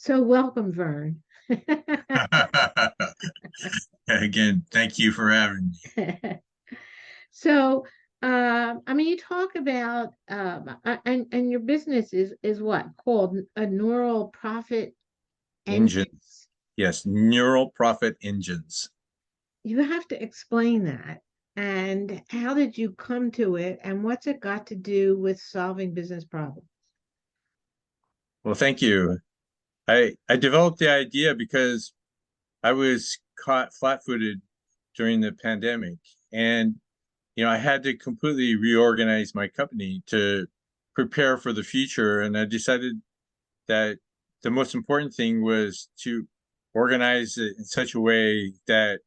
So welcome, Vern. Again, thank you for having me. So, you talk about and your business is what called a neural profit Engine, engines. yes, neural profit engines. You have to explain that. And how did you come to it? And what's it got to do with solving business problems? Well, thank you. I developed the idea because I was caught flat-footed during the pandemic, and I had to completely reorganize my company to prepare for the future. And I decided that the most important thing was to organize it in such a way that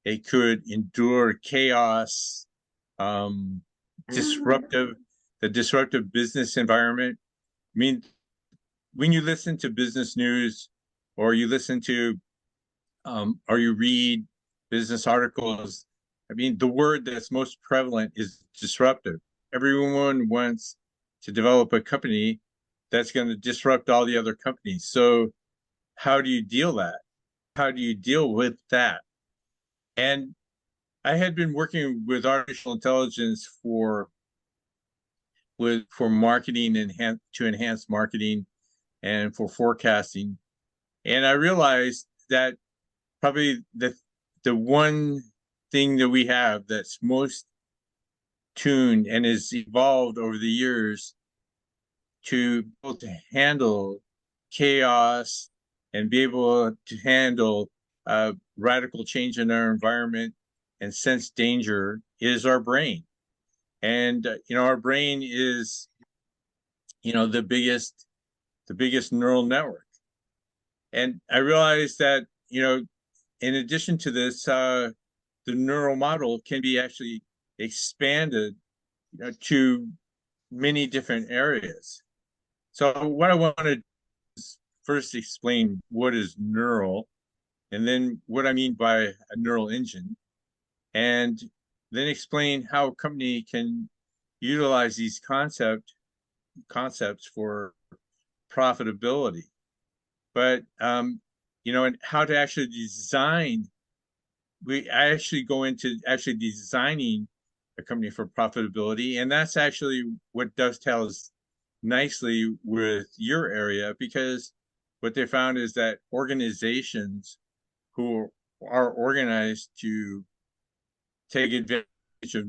it could endure chaos, um, Ah, disruptive, the disruptive business environment. I mean, when you listen to business news or you listen to or you read business articles, I mean, the word that's most prevalent is disruptive. Everyone wants to develop a company that's going to disrupt all the other companies. So how do you deal that? How do you deal with that? And I had been working with artificial intelligence for marketing and to enhance marketing and for forecasting. And I realized that probably the one thing that we have that's most tuned and has evolved over the years to be able to handle chaos and be able to handle radical change in our environment and sense danger is our brain. And our brain is the biggest neural network. And I realized that in addition to this, the neural model can be actually expanded to many different areas. So what I want to first explain what is neural, and then what I mean by a neural engine, and then explain how a company can utilize these concepts for profitability. But and how to actually design. I actually go into actually designing a company for profitability, and that's actually what dovetails nicely with your area, because what they found is that organizations who are organized to take advantage of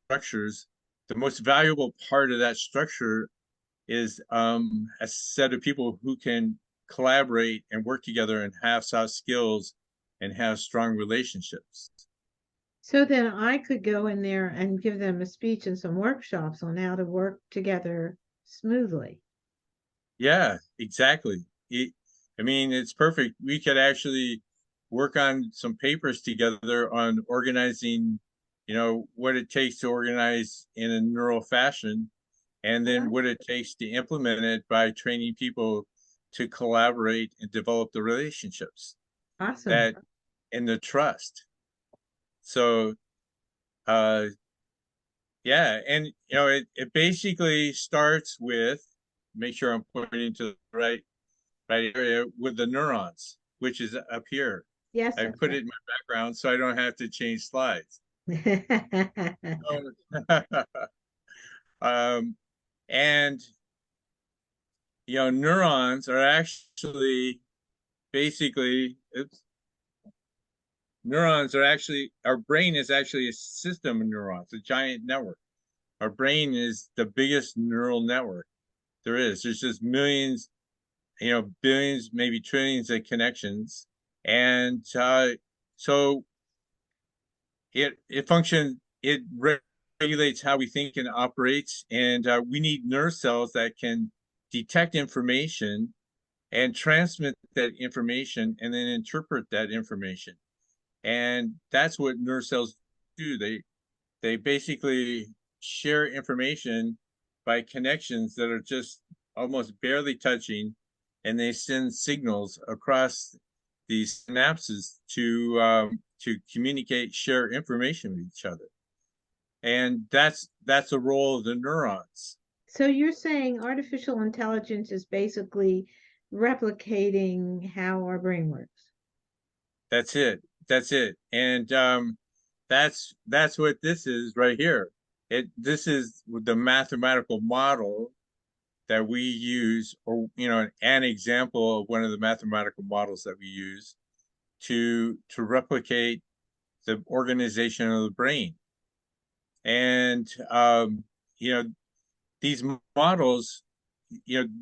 structures, the most valuable part of that structure is a set of people who can collaborate and work together and have soft skills and have strong relationships. so then I could go in there and give them a speech and some workshops on how to work together smoothly. Yeah, exactly. I mean, it's perfect. We could actually work on some papers together on organizing, what it takes to organize in a neural fashion, and then what it takes to implement it by training people to collaborate and develop the relationships Awesome. that and the trust. So, uh, yeah, and it basically starts with make sure I'm pointing to the right area with the neurons, which is up here. Yes, I that's put right. it in my background so I don't have to change slides. um, and neurons are actually basically oops, neurons are actually our brain is actually a system of neurons, a giant network. Our brain is the biggest neural network there is. There's just millions, billions, maybe trillions of connections, and so it functions. Regulates how we think and operates, and we need nerve cells that can detect information and transmit that information, and then interpret that information. And that's what nerve cells do. They basically share information by connections that are just almost barely touching, and they send signals across these synapses to communicate, share information with each other. And that's the role of the neurons. So you're saying artificial intelligence is basically replicating how our brain works. That's it. That's it. And that's what this is right here. This is the mathematical model that we use, or an example of one of the mathematical models that we use to replicate the organization of the brain. And you know, these models,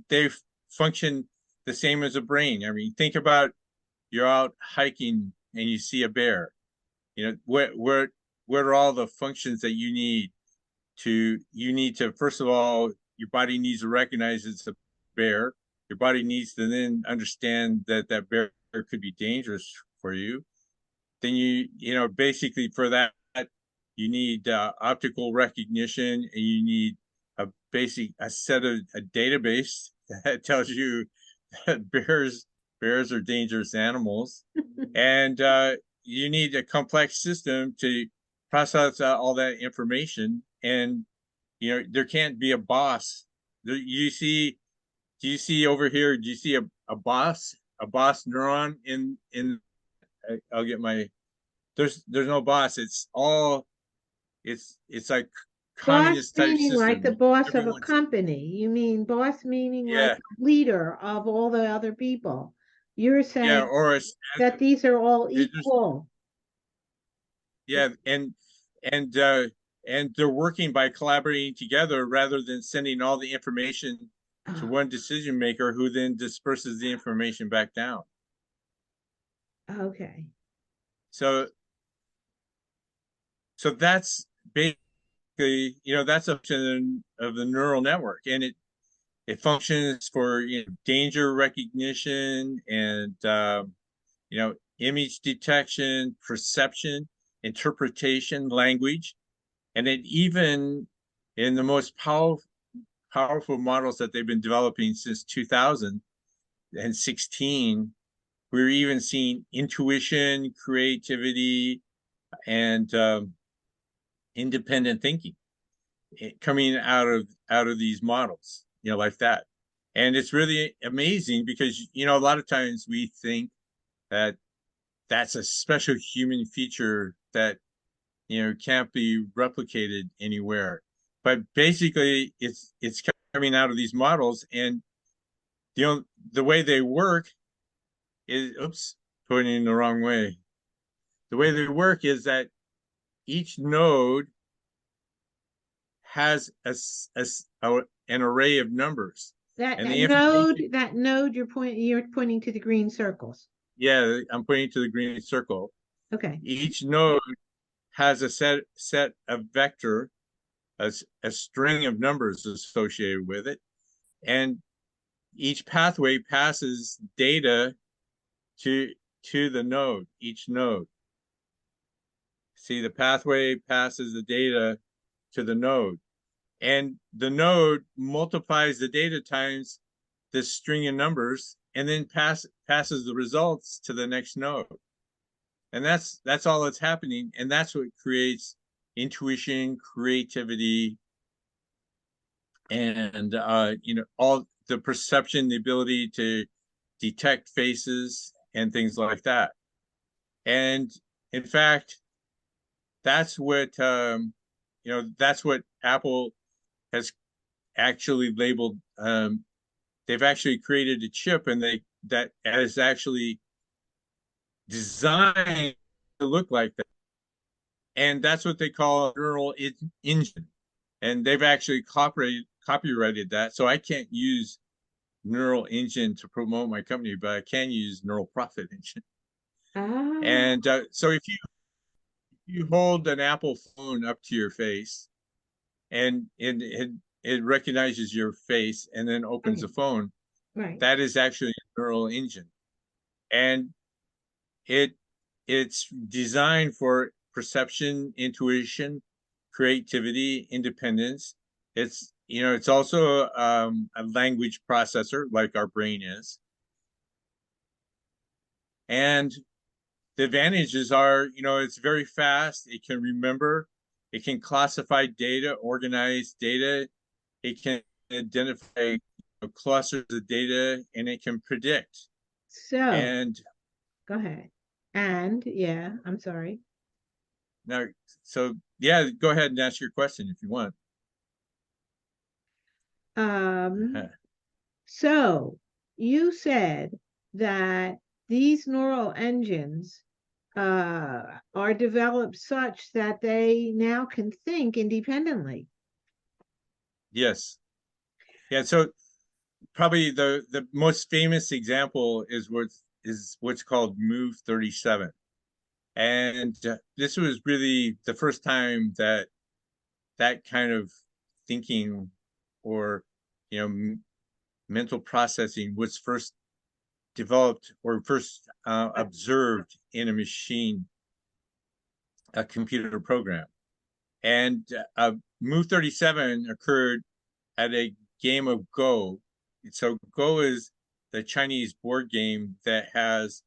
they function the same as a brain. I mean, think about, you're out hiking and you see a bear. What are all the functions that you need to, first of all, your body needs to recognize it's a bear. Your body needs to then understand that that bear could be dangerous for you. Then basically for that, you need optical recognition, and you need a set of a database that tells you that bears are dangerous animals, and you need a complex system to process all that information. And there can't be a boss. Do you see over here? Do you see a boss neuron in? I'll get my. There's no boss. It's all. It's like Boss communist type meaning like the system. boss of a Everyone's company. You mean boss meaning like yeah leader of all the other people. You're yeah saying or as that these are all there's equal. yeah and uh, and they're working by collaborating together rather than sending all the information to Oh, one decision maker who then disperses the information back down. okay. So that's basically, that's a function of the neural network, and it functions for danger recognition and image detection, perception, interpretation, language, and it even in the most powerful models that they've been developing since 2016, we're even seeing intuition, creativity, and independent thinking coming out of these models, like that. And it's really amazing because a lot of times we think that that's a special human feature that can't be replicated anywhere. But basically, it's coming out of these models, and the way they work is, oops, pointing the wrong way. The way they work is that each node has an array of numbers, That and that the node, information. that node you're pointing to the green circles. Yeah, I'm pointing to the green circle. Okay. Each node has a set of vector, a string of numbers associated with it, and each pathway passes data to the node. Each node. See, the pathway passes the data to the node, and the node multiplies the data times this string of numbers, and then passes the results to the next node. And that's all that's happening, and that's what creates intuition, creativity, and all the perception, the ability to detect faces and things like that. And in fact, that's what that's what Apple has actually labeled. They've actually created a chip, and that is actually designed to look like that, and that's what they call a neural engine. And they've actually copyrighted that, so I can't use neural engine to promote my company, but I can use neural profit engine. Ah, And so if you hold an Apple phone up to your face, and it recognizes your face and then opens okay. the phone, Right. that is actually a neural engine, and it it's designed for perception, intuition, creativity, independence. It's also a language processor like our brain is. And the advantages are, it's very fast. It can remember. It can classify data, organize data. It can identify clusters of data, and it can predict. So, And go ahead. And yeah, I'm sorry. now, so yeah, go ahead and ask your question if you want. Um, so you said that these neural engines are developed such that they now can think independently. Yes. Yeah. So probably the most famous example is what's called Move 37. And this was really the first time that that kind of thinking, or mental processing, was first developed or first observed in a machine, a computer program. And Move 37 occurred at a game of Go. So Go is the Chinese board game that has,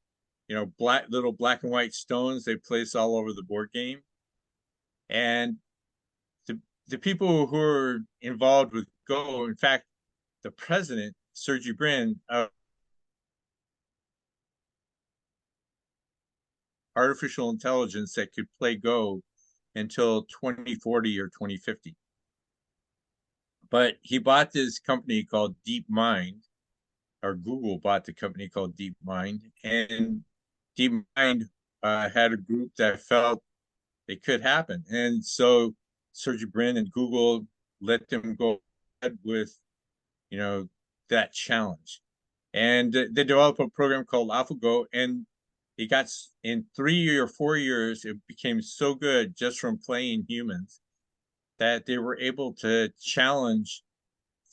little black and white stones they place all over the board game. And the people who are involved with Go, in fact, the president, Sergey Brin, of artificial intelligence that could play Go until 2040 or 2050. But he bought this company called DeepMind, or Google bought the company called DeepMind, and DeepMind had a group that felt it could happen. And so Sergey Brin and Google let them go ahead with, that challenge. And they developed a program called AlphaGo, and it got, in 3 or 4 years, it became so good just from playing humans that they were able to challenge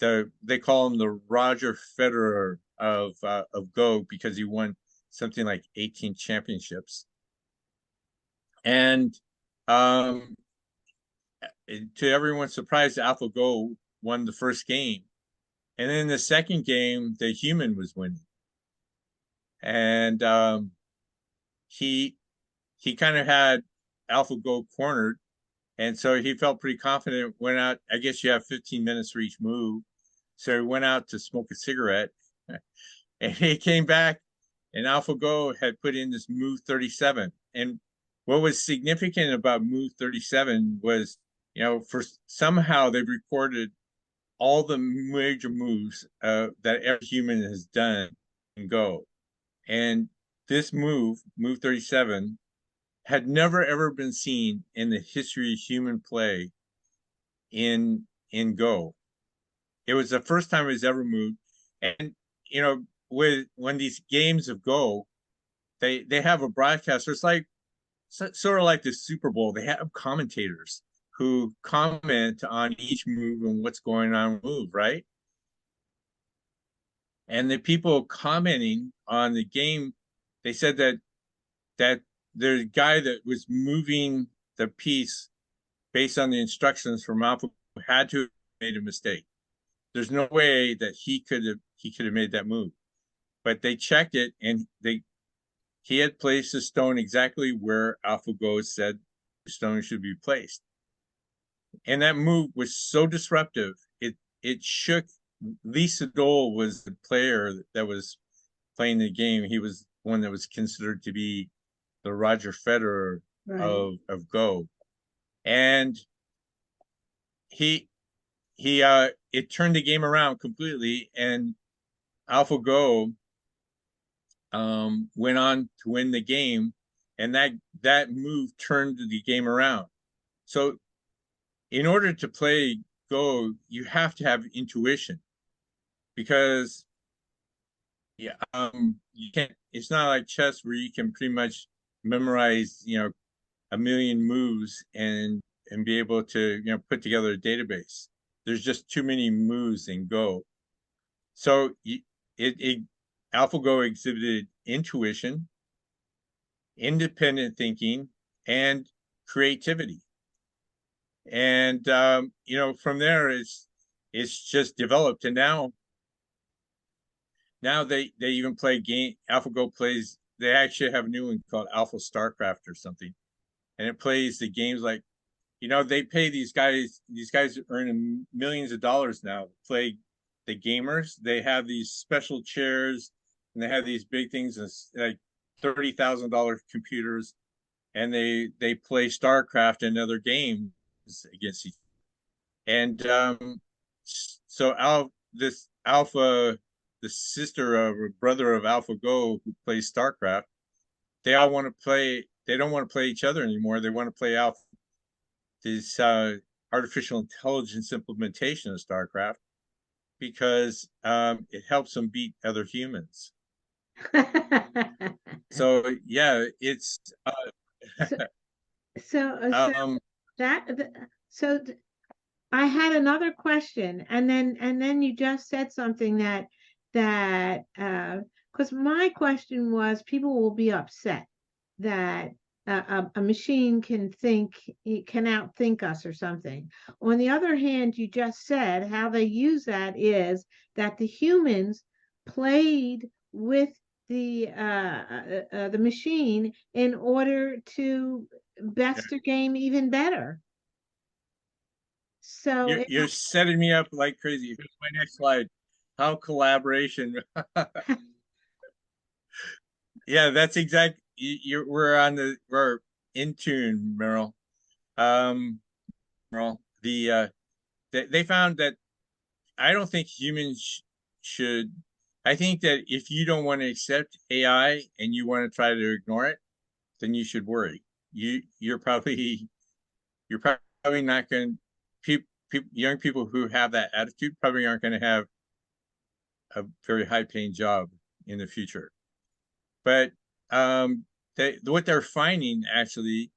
they call him the Roger Federer of Go, because he won something like 18 championships. And to everyone's surprise, AlphaGo won the first game. And then the second game, the human was winning. And he kind of had AlphaGo cornered. And so he felt pretty confident, went out. I guess you have 15 minutes for each move. So he went out to smoke a cigarette. And he came back, and AlphaGo had put in this Move 37. And what was significant about Move 37 was, for somehow they've recorded all the major moves that every human has done in Go. And this Move 37, had never ever been seen in the history of human play in Go. It was the first time it was ever moved. And when these games of Go, they have a broadcaster. It's like sort of like the Super Bowl. They have commentators who comment on each move and what's going on with the move, right? And the people commenting on the game, they said that the guy that was moving the piece based on the instructions from Alpha had to have made a mistake. There's no way that he could have made that move. But they checked it, and he had placed the stone exactly where AlphaGo said the stone should be placed. And that move was so disruptive, it shook. Lee Sedol was the player that was playing the game. He was one that was considered to be the Roger Federer Right. of Go. And it turned the game around completely, and AlphaGo went on to win the game, and that move turned the game around. So in order to play Go, you have to have intuition, because you can't. It's not like chess where you can pretty much memorize a million moves and be able to put together a database. There's just too many moves in Go. So AlphaGo exhibited intuition, independent thinking, and creativity. And from there, it's just developed. And now they even play game. AlphaGo plays. They actually have a new one called Alpha StarCraft or something, and it plays the games like, they pay these guys earning millions of dollars now to play the gamers, they have these special chairs and they have these big things, like $30,000 computers, and they play StarCraft and other games against each. And so this Alpha, the sister or brother of AlphaGo who plays StarCraft, they all want to play. They don't want to play each other anymore. They want to play Alpha, this artificial intelligence implementation of StarCraft, because it helps them beat other humans. So yeah, it's So, so um, that, so I had another question, and then you just said something that because my question was, people will be upset that a machine can think, it can outthink us or something. On the other hand, you just said how they use that is that the humans played with the machine in order to best their game even better. So you're setting me up like crazy. Here's my next slide. How collaboration. Yeah, that's exact. We're in tune, Merrill. Merrill. They found that I don't think humans should. I think that if you don't want to accept AI and you want to try to ignore it, then you should worry. You're probably not going. Young people who have that attitude probably aren't going to have a very high paying job in the future. But what they're finding actually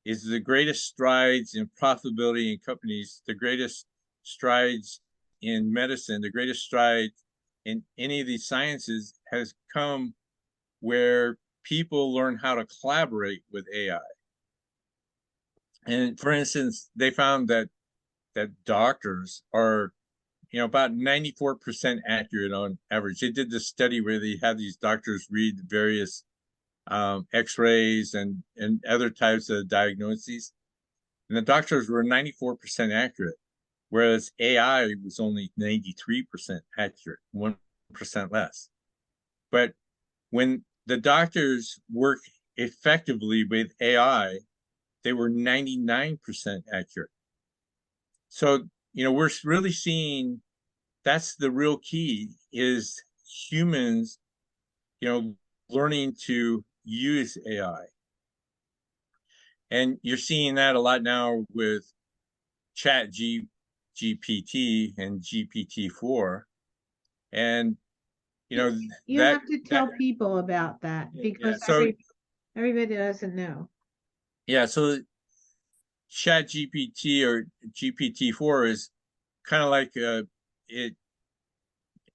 is the greatest strides in profitability in companies, the greatest strides in medicine, the greatest strides in any of these sciences has come where people learn how to collaborate with AI. And for instance, they found that doctors are, about 94% accurate on average. They did this study where they had these doctors read various x-rays and other types of diagnoses, and the doctors were 94% accurate, whereas AI was only 93% accurate, 1% less. But when the doctors work effectively with AI, they were 99% accurate. So, we're really seeing that's the real key, is humans, learning to use AI. And you're seeing that a lot now with GPT and GPT-4. And, you that, have to tell people about that yeah, because so, everybody doesn't know. yeah, so Chat GPT or GPT-4 is kind of like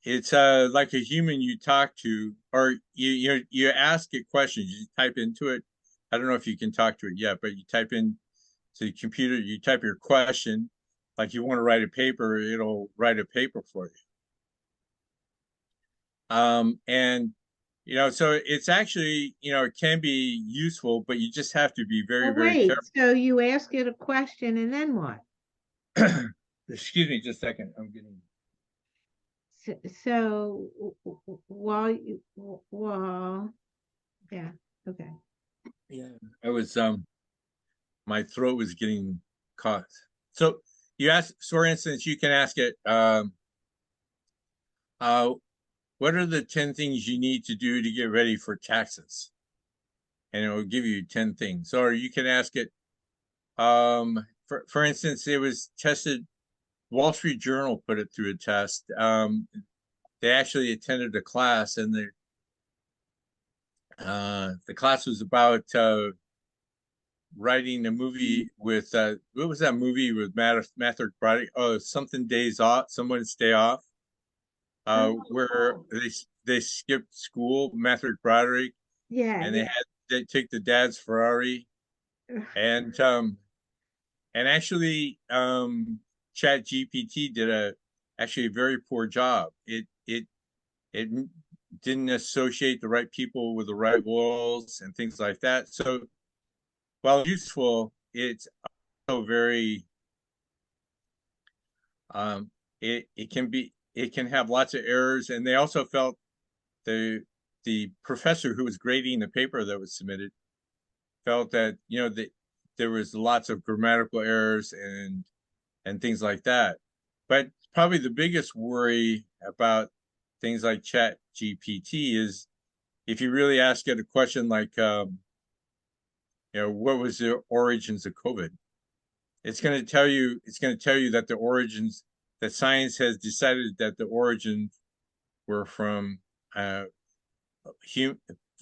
it's like a human you talk to, or you ask it questions, you type into it. I don't know if you can talk to it yet, but you type in to the computer, you type your question, like you want to write a paper, it'll write a paper for you. And so it's actually, it can be useful, but you just have to be very, Well, very wait, careful. so you ask it a question and then what? Excuse me, just a second. I'm getting. So while yeah, okay. Yeah, I was my throat was getting caught. So you ask, for instance, you can ask it, uh, what are the 10 things you need to do to get ready for taxes? And it will give you 10 things. Or you can ask it, for instance, it was tested, Wall Street Journal put it through a test. They actually attended a class, and the class was about writing a movie with what was that movie with Matthew Broderick? Oh, something days off, someone's day off, where Oh, they skipped school, Matthew Broderick, yeah, and yeah. they take the dad's Ferrari, and actually Chat GPT did actually a very poor job. It didn't associate the right people with the right roles and things like that. So while useful, it's also very it can be it can have lots of errors. And they also felt the professor who was grading the paper that was submitted felt that, there was lots of grammatical errors and things like that. But probably the biggest worry about things like Chat GPT is if you really ask it a question like, what was the origins of COVID? It's going to tell you that the origins, that science has decided that the origins were from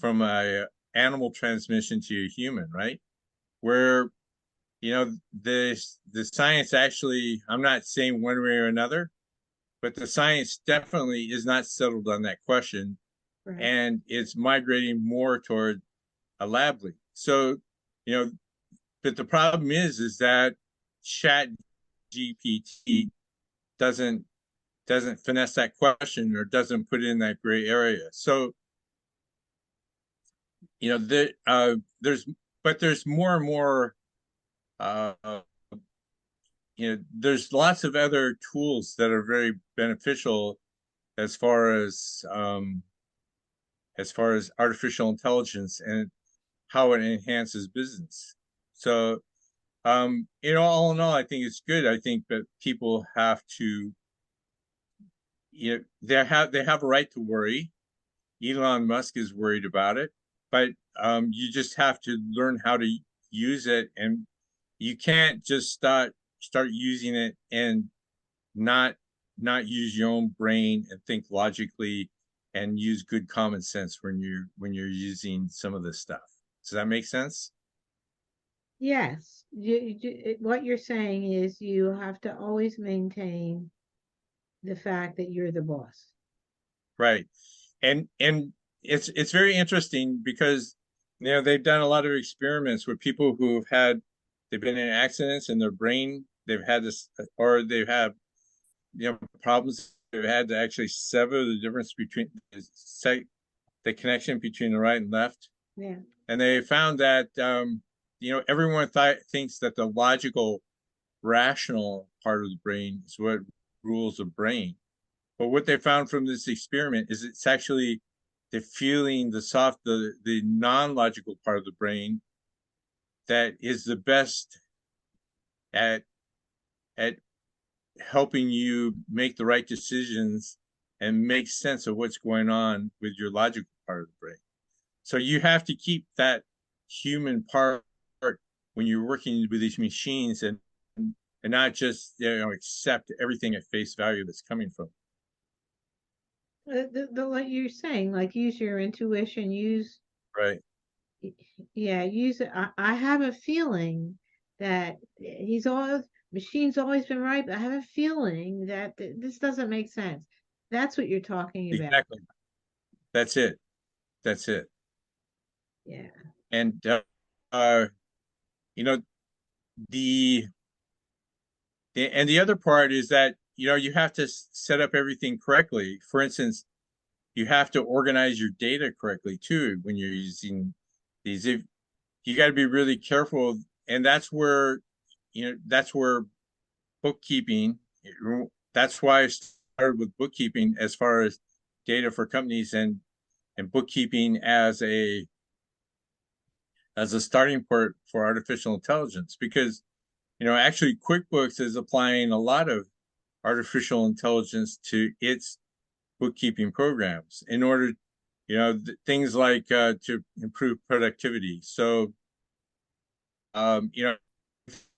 from a animal transmission to a human, right? Where the science actually, I'm not saying one way or another, but the science definitely is not settled on that question, Right. and it's migrating more toward a lab leak. So, but the problem is that Chat GPT doesn't finesse that question or doesn't put in that gray area. So, there's more and more, uh, there's lots of other tools that are very beneficial as far as artificial intelligence and how it enhances business. So, all in all, I think it's good. I think that people have to, they have a right to worry. Elon Musk is worried about it, but you just have to learn how to use it, and you can't just start using it and not use your own brain and think logically and use good common sense when you're using some of this stuff. Does that make sense? Yes. What you're saying is you have to always maintain the fact that you're the boss. Right. And it's very interesting because they've done a lot of experiments with people they've been in accidents and their brain, they've had this, or they've had problems. They've had to actually sever the difference between the connection between the right and left. Yeah. And they found that everyone thinks that the logical, rational part of the brain is what rules the brain. But what they found from this experiment is it's actually the feeling, the non-logical part of the brain that is the best at helping you make the right decisions and make sense of what's going on with your logical part of the brain. So you have to keep that human part when you're working with these machines and not just accept everything at face value that's coming from. Like you're saying, like use your intuition, Right. use it. I have a feeling that machine's always been right, but I have a feeling that this doesn't make sense. That's what you're talking about. Exactly. That's it. That's it. Yeah. And you know the other part is that you have to set up everything correctly. For instance, you have to organize your data correctly too when you're using these. If you got to be really careful, and that's where bookkeeping. That's why I started with bookkeeping as far as data for companies and bookkeeping as a starting point for artificial intelligence, because actually QuickBooks is applying a lot of artificial intelligence to its bookkeeping programs in order, things like to improve productivity. So,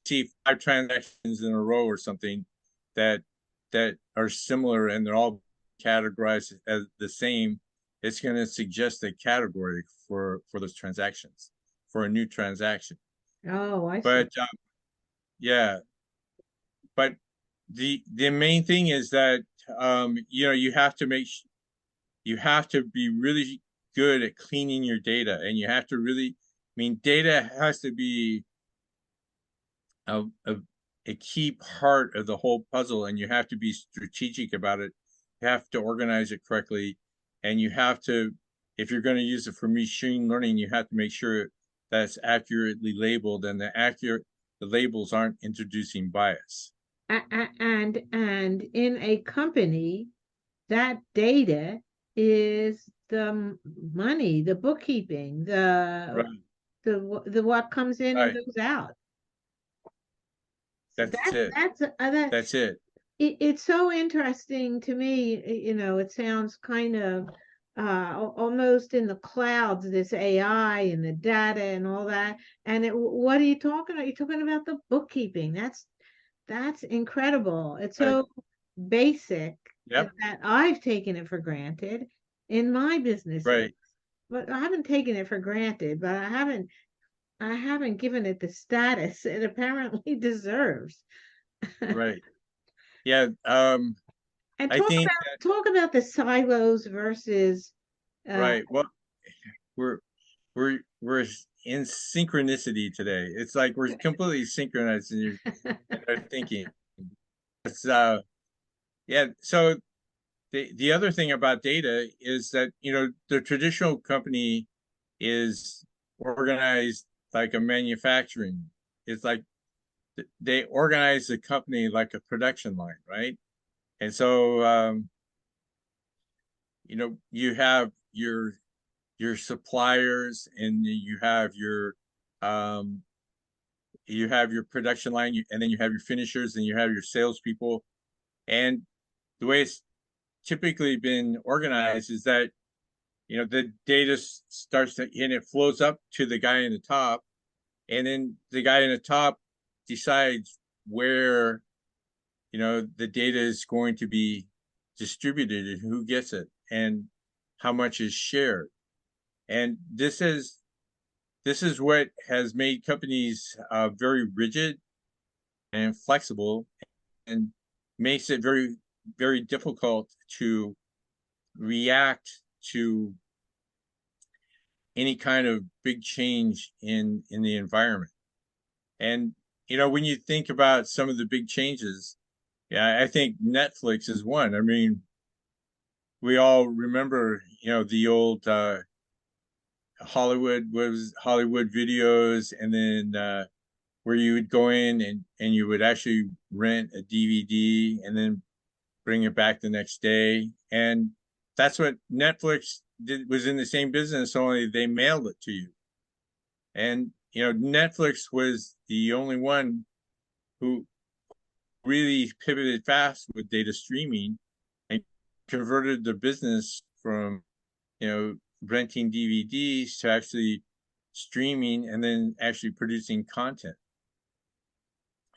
see 5 transactions in a row or something that are similar and they're all categorized as the same, it's going to suggest a category for those transactions for a new transaction. Oh, I see. But yeah, but the main thing is that you have to you have to be really good at cleaning your data, and you have to really, data has to be a key part of the whole puzzle, and you have to be strategic about it. You have to organize it correctly, and you have to, if you're going to use it for machine learning, you have to make sure that it's accurately labeled and the labels aren't introducing bias. And in a company, that data is the money, the bookkeeping, Right. the what comes in and Right. goes out. So That's it. that That's it. it's so interesting to me. You know, it sounds kind of almost in the clouds, this AI and the data and all that. And what are you talking about? You're talking about the bookkeeping. That's incredible. It's Right. so basic Yep. that I've taken it for granted in my businesses. Right. But I haven't taken it for granted, but I haven't given it the status it apparently deserves. Right. Yeah. And I think talk about the silos versus uh right. Well, we're we're in synchronicity today. It's like we're completely synchronized in our thinking. It's yeah. So the other thing about data is that the traditional company is organized like a manufacturing. It's like they organize the company like a production line, right? And so you have your suppliers, and um, you have your production line, and then you have your finishers, and you have your salespeople. And the way it's typically been organized is that the data starts to, and it flows up to the guy in the top, and then the guy in the top decides where the data is going to be distributed and who gets it and how much is shared. And this is what has made companies very rigid and flexible, and makes it very, very difficult to react to any kind of big change in the environment. And when you think about some of the big changes, yeah, I think Netflix is one. I mean, we all remember, the old Hollywood videos, and then where you would go in and you would actually rent a DVD and then bring it back the next day. And that's what Netflix did, was in the same business, only they mailed it to you. And Netflix was the only one who really pivoted fast with data streaming and converted the business from renting DVDs to actually streaming and then actually producing content.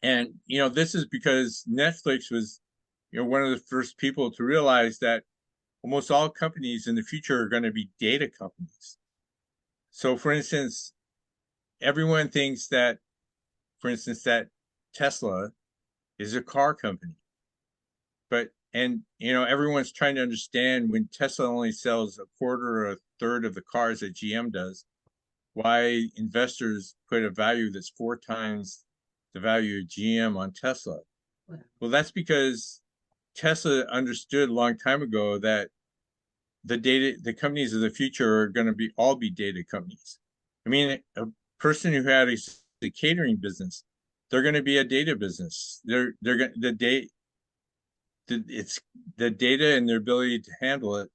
And this is because Netflix was one of the first people to realize that almost all companies in the future are going to be data companies. So for instance, everyone thinks that, for instance, that Tesla is a car company. But everyone's trying to understand, when Tesla only sells a quarter or a third of the cars that GM does, why investors put a value that's 4 times the value of GM on Tesla. Well, that's because Tesla understood a long time ago that the companies of the future are going to all be data companies. I mean, a person who had a catering business, they're going to be a data business. They're going it's the data and their ability to handle it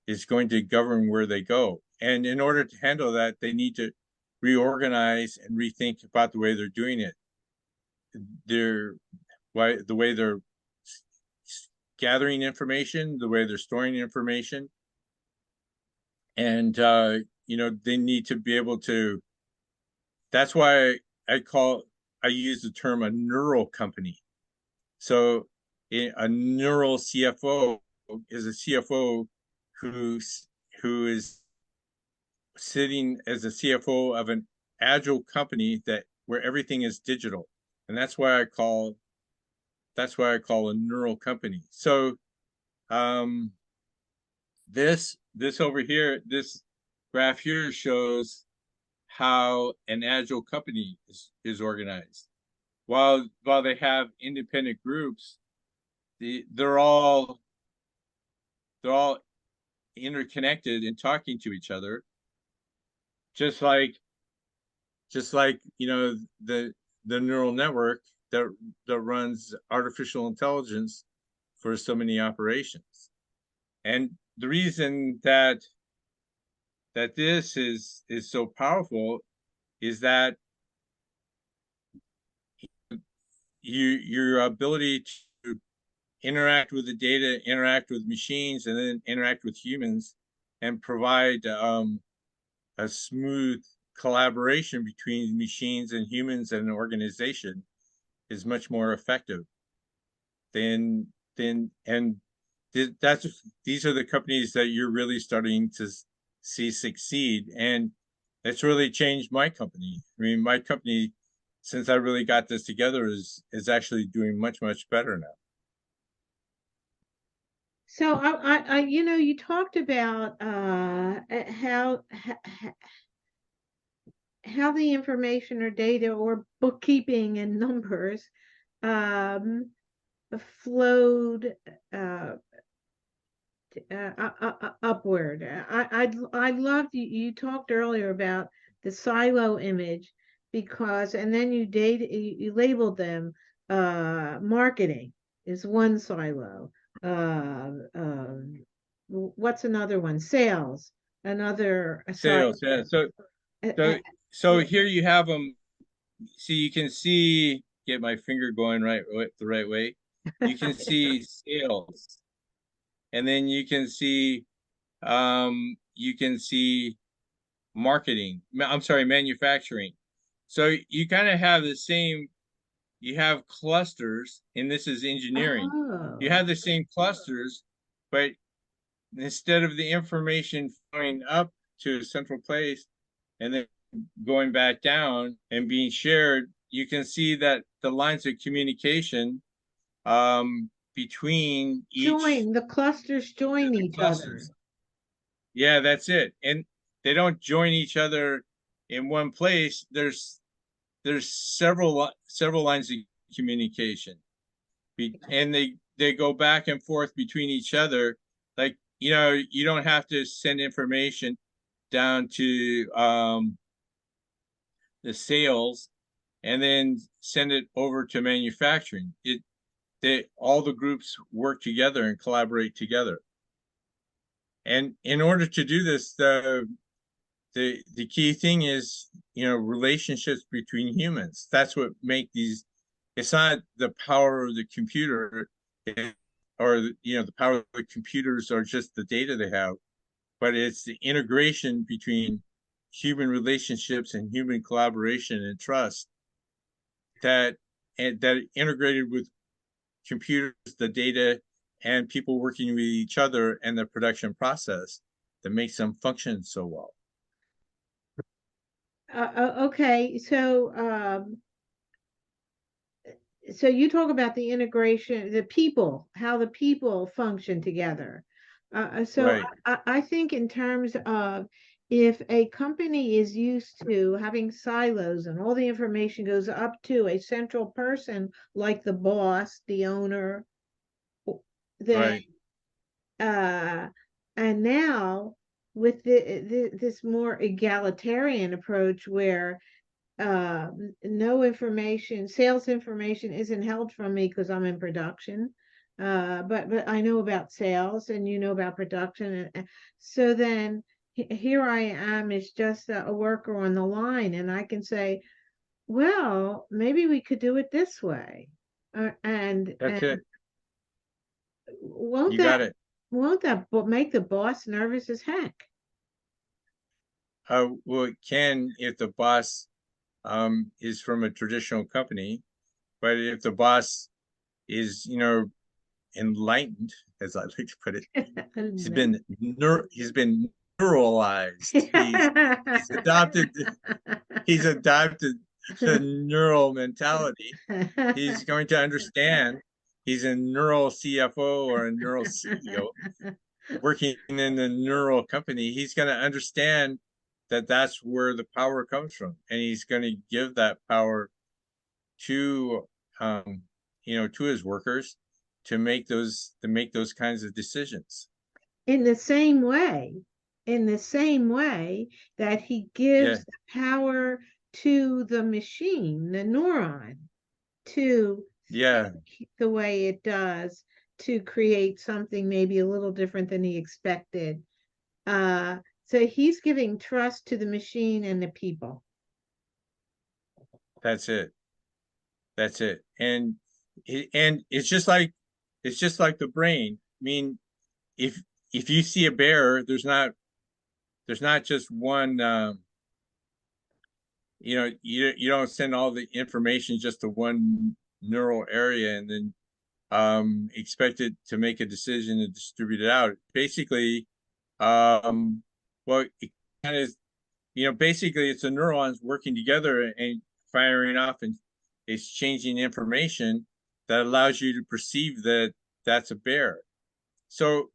is going to govern where they go. And in order to handle that, they need to reorganize and rethink about the way they're doing it. The way they're gathering information, the way they're storing information, and they need to be able to. That's why I use the term a neural company. So a neural CFO is a CFO who is sitting as a CFO of an agile company where everything is digital, and that's why I call a neural company. So this over here, this graph here shows how an agile company is organized. While they have independent groups, they're all interconnected and talking to each other, just like the neural network that runs artificial intelligence for so many operations. And the reason that this is so powerful is that your ability to interact with the data, interact with machines, and then interact with humans, and provide a smooth collaboration between machines and humans and an organization is much more effective than and that's these are the companies that you're really starting to see succeed, and it's really changed my company. I mean, my company, since I really got this together, is actually doing much better now. So you talked about how the information or data or bookkeeping and numbers um, flowed upward. I loved you talked earlier about the silo image because, and then you labeled them. Marketing is one silo. What's another one? Sales, another silo. Sales, yeah. So Uh, uh, so so here you have them. See, you can see, get my finger going the right way. You can see sales, and then you can see marketing. I'm sorry, manufacturing. So you kind of have the same, you have clusters, and this is engineering. You oh, have the same clusters, but instead of the information flowing up to a central place and then going back down and being shared, you can see that the lines of communication between each the clusters join each other. clusters. Yeah, that's it. And they don't join each other in one place. There's several lines of communication, and they go back and forth between each other. Like, you don't have to send information down to the sales and then send it over to manufacturing. All the groups work together and collaborate together. And in order to do this, the key thing is, relationships between humans. That's what make these. It's not the power of the computer, or the power of the computers, or just the data they have, but it's the integration between human relationships and human collaboration and trust that integrated with computers, the data, and people working with each other, and the production process that makes them function so well. Okay, so you talk about the integration, the people, how the people function together. So Right, I think in terms of if a company is used to having silos and all the information goes up to a central person like the boss, the owner, then right. uh, and now with this more egalitarian approach where no information, sales information isn't held from me because I'm in production. But I know about sales and you know about production. So then here I am as just a worker on the line, and I can say, well, maybe we could do it this way. That's And it. won't You got that it. make the boss nervous as heck? Well, it can if the boss is from a traditional company, but if the boss is, enlightened, as I like to put it, he's been neuralized. He's adopted he's adopted the neural mentality. He's going to understand. He's a neural CFO or a neural CEO working in the neural company. He's going to understand that that's where the power comes from, and he's going to give that power to to his workers to make those kinds of decisions. in the same way, in the same way that he Yeah, gives the power to the machine, the neuron, to yeah, think the way it does to create something maybe a little different than he expected. So he's giving trust to the machine and the people. That's it. That's it. And it's just like the brain. I mean, if you see a bear, there's not just one. You don't send all the information just to one neural area and then expect it to make a decision and distribute it out. Basically, well, it kind of, basically it's the neurons working together and firing off and exchanging information that allows you to perceive that that's a bear. So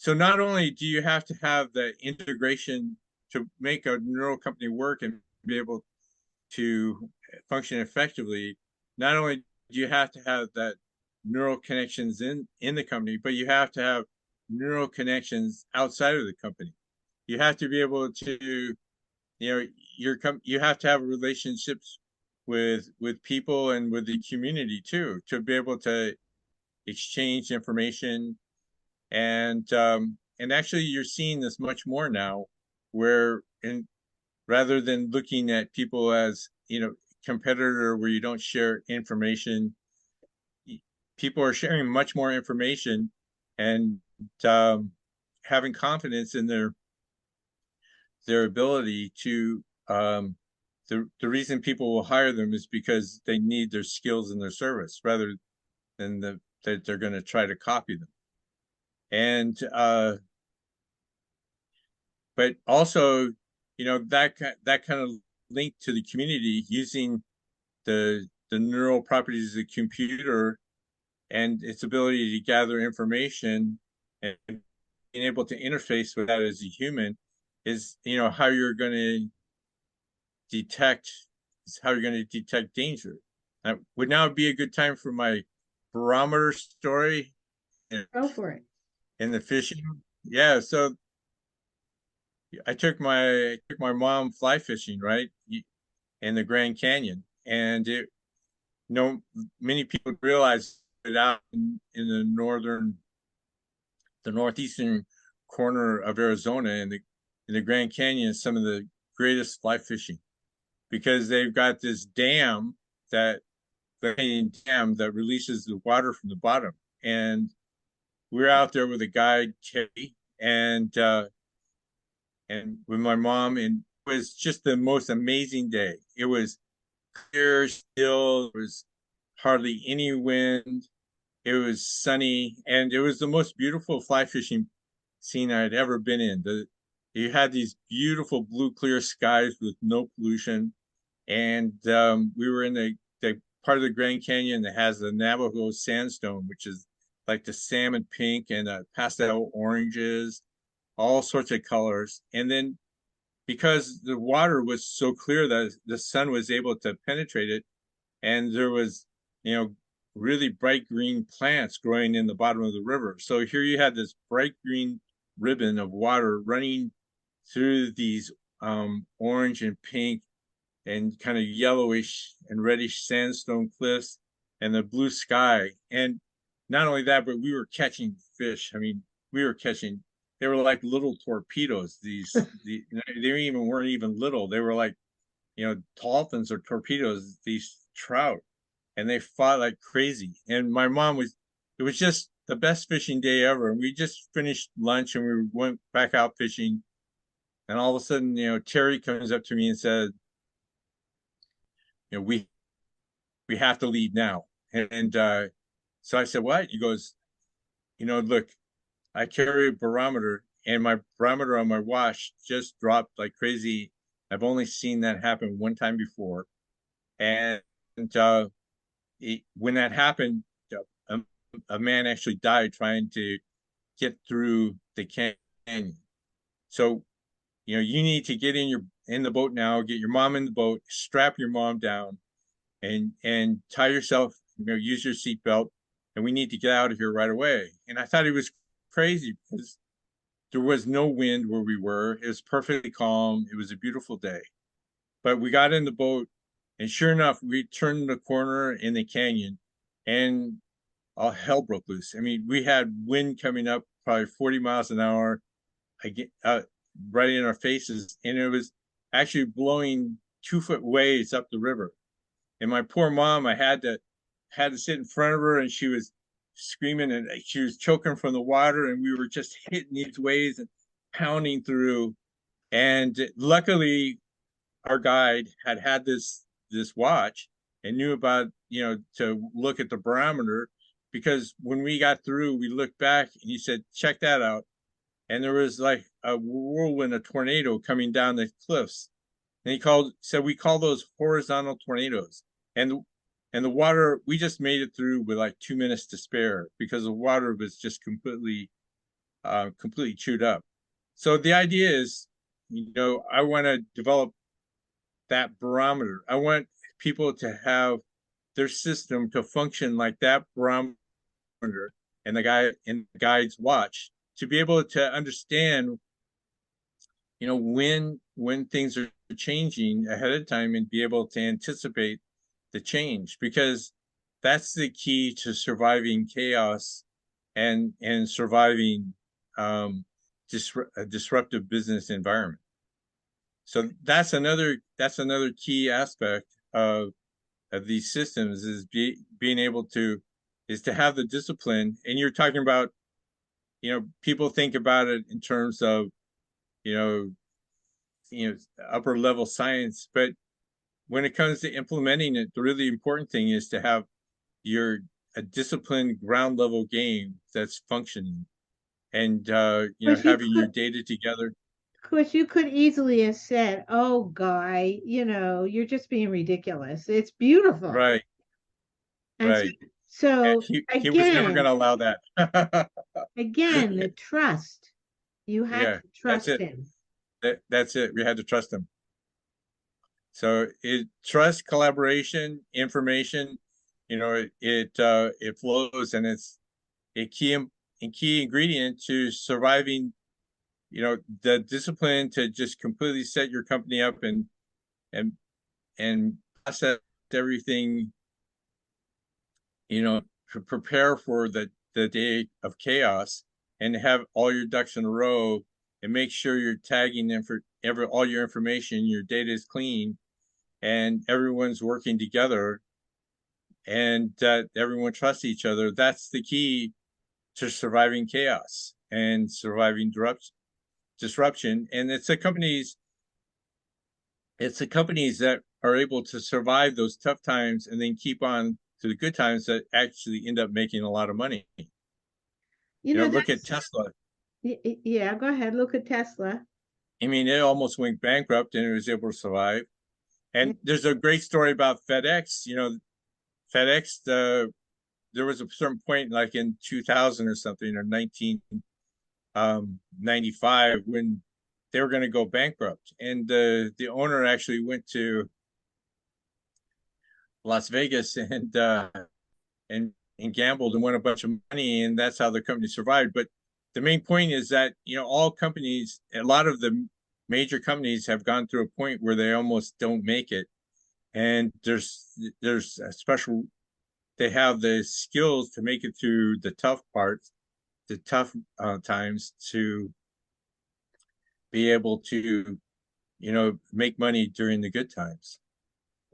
not only do you have to have the integration to make a neural company work and be able to function effectively, not only do you have to have that neural connections in the company, but you have to have neural connections outside of the company. You have to be able to, you have to have relationships with people and with the community too, to be able to exchange information. And actually you're seeing this much more now, where rather than looking at people as, competitor where you don't share information, people are sharing much more information and having confidence in their ability to, the reason people will hire them is because they need their skills in their service rather than that they're going to try to copy them. And but also, that kind of link to the community, using the neural properties of the computer and its ability to gather information and being able to interface with that as a human is, how you're going to detect danger. Would now be a good time for my barometer story Go for it. in the fishing. Yeah, so I took my mom fly fishing, right, in the Grand Canyon, and many people realize that out in the northeastern corner of Arizona in the Grand Canyon is some of the greatest fly fishing, because they've got this dam that releases the water from the bottom. And we're out there with a guide, Kerry, and with my mom, and it was just the most amazing day. It was clear, still, there was hardly any wind. It was sunny, and it was the most beautiful fly fishing scene I'd ever been in. You had these beautiful blue clear skies with no pollution, and we were in the part of the Grand Canyon that has the Navajo sandstone, which is like the salmon pink and pastel oranges, all sorts of colors. And then because the water was so clear that the sun was able to penetrate it, and there was, really bright green plants growing in the bottom of the river. So here you had this bright green ribbon of water running through these orange and pink and kind of yellowish and reddish sandstone cliffs and the blue sky. And not only that, but we were catching fish. I mean, they were like little torpedoes. They weren't even little. They were like, dolphins or torpedoes, these trout, and they fought like crazy. And it was just the best fishing day ever. And we just finished lunch and we went back out fishing. And all of a sudden, Terry comes up to me and said, we have to leave now. And so I said, what? He goes, look, I carry a barometer, and my barometer on my watch just dropped like crazy. I've only seen that happen one time before. And when that happened, a man actually died trying to get through the canyon. So, you need to get in the boat now, get your mom in the boat, strap your mom down, and tie yourself, use your seatbelt, and we need to get out of here right away. And I thought he was crazy because there was no wind where we were. It was perfectly calm. It was a beautiful day. But we got in the boat, and sure enough, we turned the corner in the canyon, and all hell broke loose. I mean, we had wind coming up probably 40 miles an hour, right in our faces, and it was actually blowing 2 foot waves up the river. And my poor mom, I had to sit in front of her, and she was screaming and she was choking from the water, and we were just hitting these waves and pounding through. And luckily, our guide had this watch and knew about, to look at the barometer, because when we got through, we looked back and he said, check that out. And there was like a whirlwind, a tornado coming down the cliffs. And said we call those horizontal tornadoes. And the water, we just made it through with like 2 minutes to spare, because the water was just completely chewed up. So the idea is, I want to develop that barometer. I want people to have their system to function like that barometer and the guide's watch, to be able to understand, when things are changing ahead of time, and be able to anticipate the change, because that's the key to surviving chaos and surviving a disruptive business environment. So that's another key aspect of these systems, is being able to have the discipline. And you're talking about, people think about it in terms of, you know, upper level science, but when it comes to implementing it, the really important thing is to have a disciplined ground level game that's functioning, and having your data together. Of course, you could easily have said, "Oh, Guy, you're just being ridiculous. It's beautiful." Right, And so, right. And so he was never going again, to allow that. the trust. You had Yeah, to that's trust it. him. That's it. We had to trust him. So trust, collaboration, information. It flows, and it's a key ingredient to surviving. The discipline to just completely set your company up and and process everything. To prepare for the day of chaos, and have all your ducks in a row, and make sure you're tagging them for all your information, your data is clean, and everyone's working together, and that everyone trusts each other. That's the key to surviving chaos and surviving disruption. And it's the companies that are able to survive those tough times and then keep on to the good times that actually end up making a lot of money. Look at That's Tesla. yeah. Go ahead. Look at Tesla. I mean, it almost went bankrupt and it was able to survive. Yeah. And there's a great story about FedEx. FedEx, there was a certain point, like in 2000 or something, or 1995, when they were going to go bankrupt. And the owner actually went to Las Vegas and gambled and won a bunch of money, and that's how the company survived. But the main point is that, all companies, a lot of the major companies, have gone through a point where they almost don't make it, and there's a special, they have the skills to make it through the tough parts, the tough times, to be able to make money during the good times.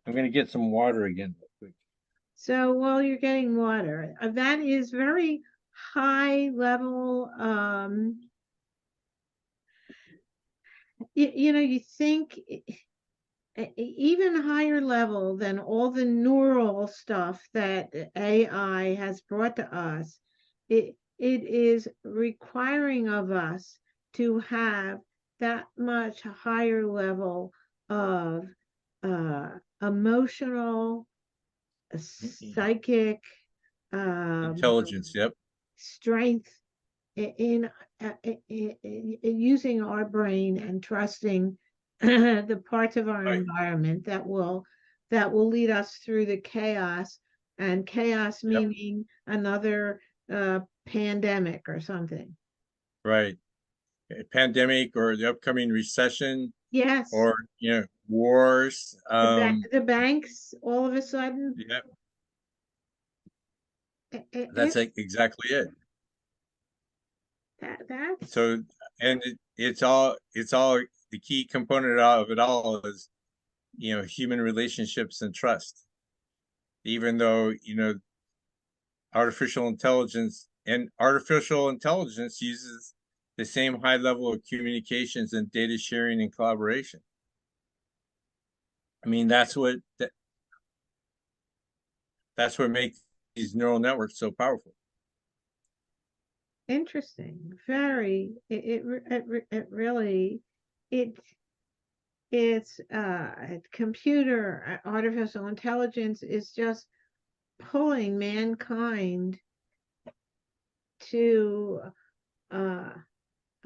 I'm going to get some water again real quick. So while you're getting water, that is very high level. You think even higher level than all the neural stuff that AI has brought to us. It is requiring of us to have that much higher level of emotional, psychic Intelligence, yep. strength in, using our brain and trusting the parts of our Right. environment that will lead us through the chaos, and chaos Yep. meaning another pandemic or something. Right. A pandemic, or the upcoming recession, Yes, or wars. the banks all of a sudden. Yeah, That's exactly it. That's So, and it's all the key component of it all is, human relationships and trust. Even though, artificial intelligence uses the same high level of communications and data sharing and collaboration. I mean, that's what makes these neural networks so powerful. interesting. Very. It really it it's computer artificial intelligence is just pulling mankind to uh,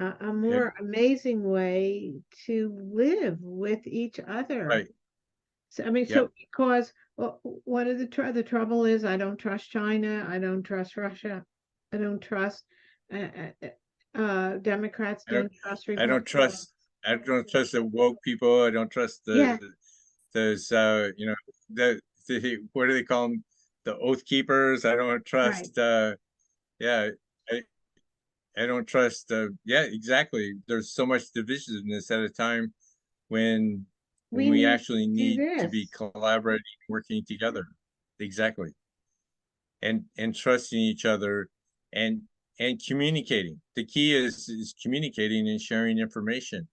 a It, more amazing way to live with each other. right. So I mean, Yep. so because well, one of the trouble is I don't trust China, I don't trust Russia, I don't trust Democrats, I don't don't trust I don't Republicans. trust I don't trust the woke people. I don't trust Yeah, those what do they call them? The oath keepers. I don't right. trust yeah, I, I don't trust yeah, exactly. There's so much divisiveness at a time when We we need actually to do need to be this. collaborating, working together. Exactly. And trusting each other and communicating. The key is communicating and sharing information.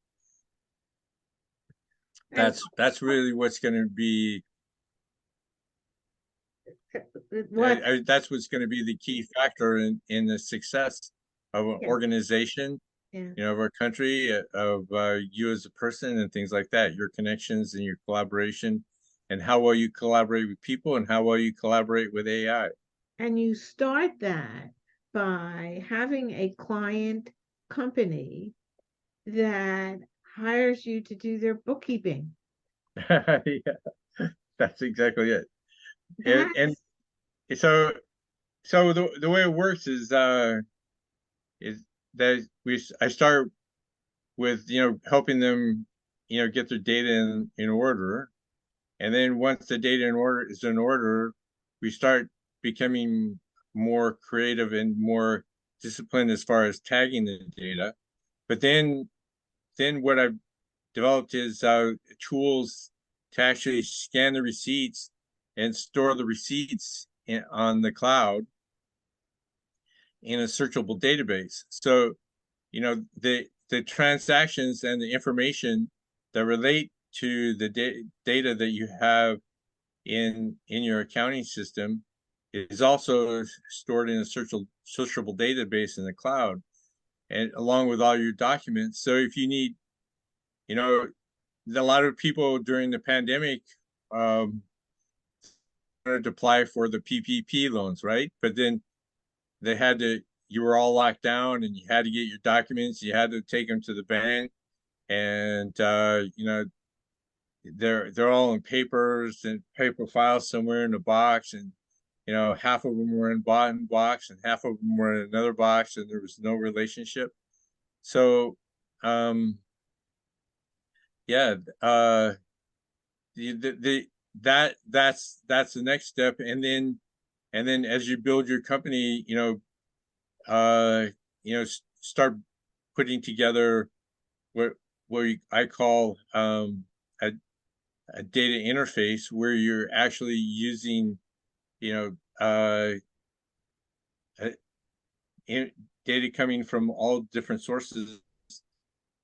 And That's really what's going to be what? that's what's going to be the key factor in the success of an Yeah, organization, yeah. of our country, of you as a person, and things like that. Your connections and your collaboration, and how well you collaborate with people, and how well you collaborate with AI. And you start that by having a client company that hires you to do their bookkeeping. Yeah, that's exactly it. And That's so the way it works is that I start with helping them get their data in order, and then once the data is in order, we start becoming more creative and more disciplined as far as tagging the data. But then what I've developed is tools to actually scan the receipts and store the receipts on the cloud in a searchable database. So, the transactions and the information that relate to the data that you have in your accounting system is also stored in a searchable database in the cloud, and along with all your documents. So if you need, you know, a lot of people during the pandemic um, wanted to apply for the PPP loans, right? But then you were all locked down and you had to get your documents, you had to take them to the bank, and they're all in papers and paper files somewhere in a box, and half of them were in one box and half of them were in another box, and there was no relationship. So yeah, the that's the next step. And then as you build your company, start putting together what I call a, a data interface where you're actually using, you know, uh, in, data coming from all different sources,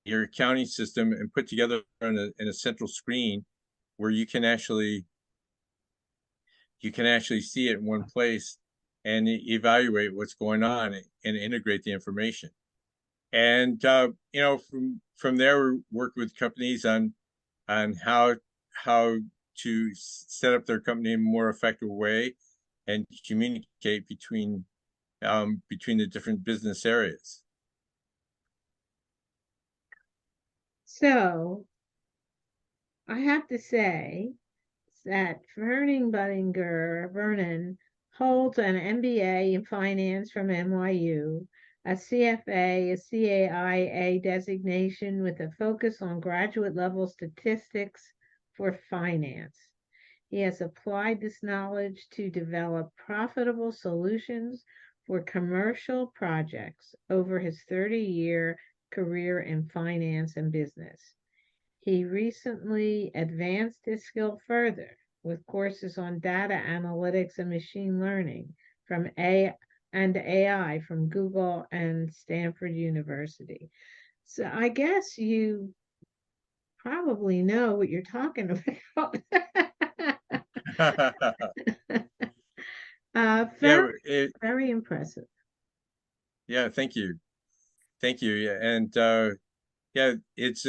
your accounting system, and put together in a central screen where you can actually see it in one place and evaluate what's going on and integrate the information. And from there, we work with companies on how to set up their company in a more effective way and communicate between the different business areas. so I have to say that Vernon holds an MBA in finance from NYU, a CFA, a CAIA designation with a focus on graduate level statistics for finance. He has applied this knowledge to develop profitable solutions for commercial projects over his 30-year career in finance and business. He recently advanced his skill further with courses on data analytics and machine learning from AI from Google and Stanford University. So I guess you probably know what you're talking about. Yeah, Very, very impressive. yeah, thank you. Thank you. Yeah, and yeah, it's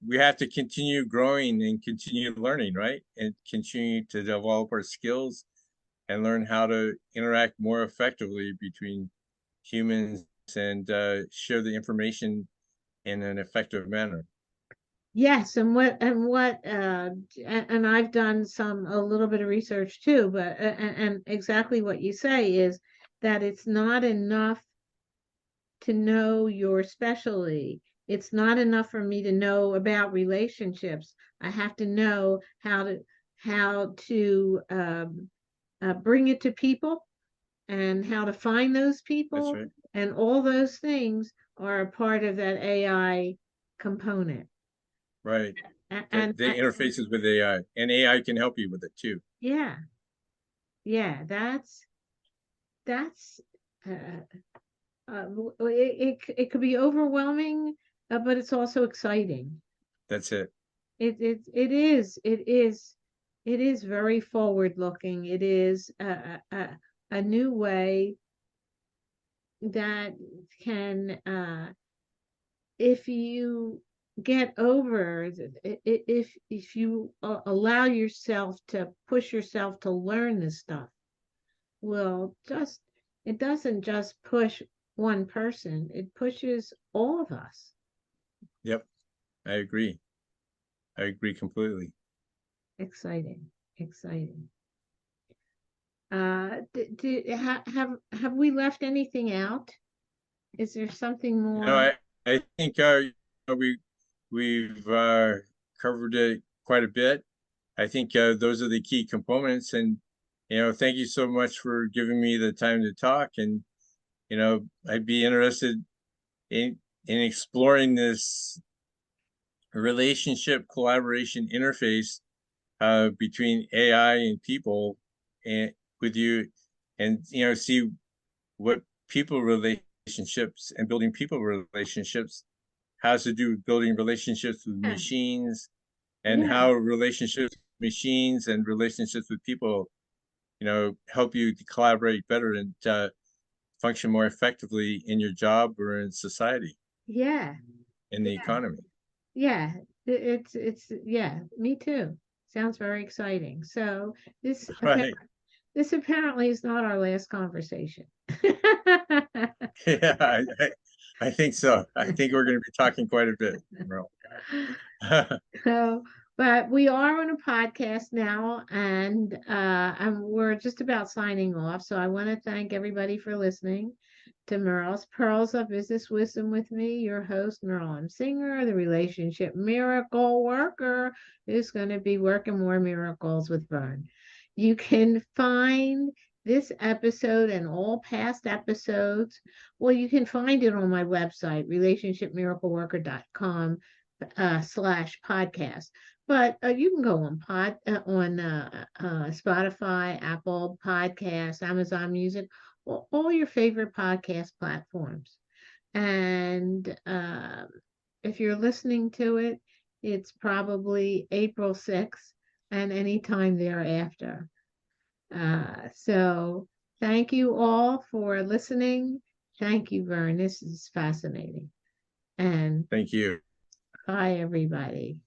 we have to continue growing and continue learning, right? And continue to develop our skills and learn how to interact more effectively between humans and share the information in an effective manner. Yes, and I've done a little bit of research too, but and exactly what you say is that it's not enough to know your specialty. It's not enough for me to know about relationships. I have to know how to bring it to people and how to find those That's people, right. and all those things are a part of that AI component. Right. And The interfaces with AI, and AI can help you with it too. yeah, yeah, that's uh, it could be overwhelming, but it's also exciting. That's it. It is very forward looking. It is a new way that can, if you get over if you allow yourself to push yourself to learn this stuff, will just it doesn't just push one person, it pushes all of us. Yep, I agree. I agree completely. Exciting, exciting. Have we left anything out? Is there something You know, more? I think you know, we've covered it quite a bit. I think those are the key components, and thank you so much for giving me the time to talk. And I'd be interested in exploring this relationship collaboration interface between AI and people, and with you, and see what people relationships and building people relationships has to do with building relationships with Yeah, machines, and yeah, how relationships with machines and relationships with people help you to collaborate better and function more effectively in your job or in society, yeah, in the yeah, economy. yeah. Yeah, me too. Sounds very exciting. So this Right. this apparently is not our last conversation. Yeah, I think so. I think we're going to be talking quite a bit, Merle. So, but we are on a podcast now, and we're just about signing off. So I want to thank everybody for listening to Merle's Pearls of Business Wisdom with me, your host, Merle M. Singer, the relationship miracle worker, who's going to be working more miracles with Vern. You can find this episode and all past episodes. Well, you can find it on my website, relationshipmiracleworker.com slash podcast. But you can go on Spotify, Apple Podcasts, Amazon Music, all your favorite podcast platforms. And if you're listening to it, it's probably April 6th and any time thereafter. So thank you all for listening. Thank you, Vern. This is fascinating. And Thank you. bye, everybody.